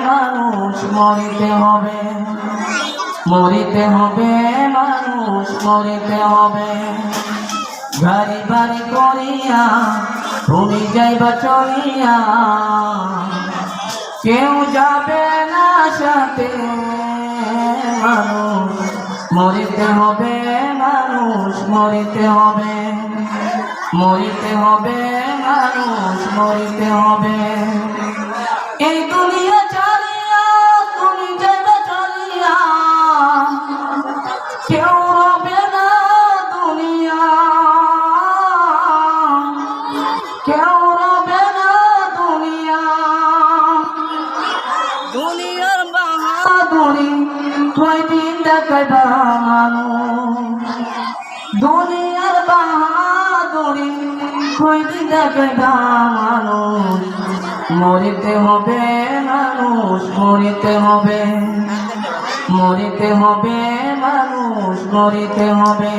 মানুষ মরিতে হবে, মরিতে হবে মানুষ মরিতে হবে। গাড়ি বাড়ি করিয়া তুমি যাইবা চলিয়া, কেউ যাবে না সাথে। মানুষ মরিতে হবে, মানুষ মরিতে হবে, মরিতে হবে মানুষ মরিতে হবে। এই দুনিয়া চালিয়া তুমি যাইবা চলিয়া, কেউ রবে না দুনিয়া, কেউ রবে না দুনিয়া। দুনিয়ার বাহাদুরি কয়দিন দেখাইবা মানুষ, দুনিয়ার বাহাদুরি কয়দিন দেখাইবা মানুষ। মরিতে হবে মানুষ মরিতে হবে, মরিতে হবে মানুষ মরিতে হবে।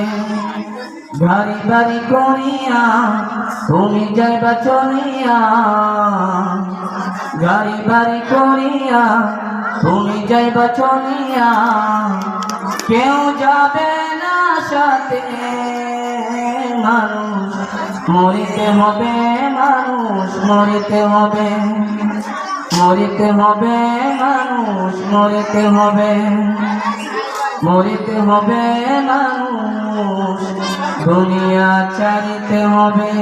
গাড়ি বাড়ি করিয়া তুমি যাইবা চলিয়া, গাড়ি বাড়ি করিয়া তুমি যাইবা চলিয়া, কেউ যাবে না সাথে। মানুষ মরিতে হবে, মানুষ মরিতে হবে, মরিতে হবে মানুষ মরিতে হবে, মরিতে হবে মানুষ দুনিয়া ছাড়িতে হবে।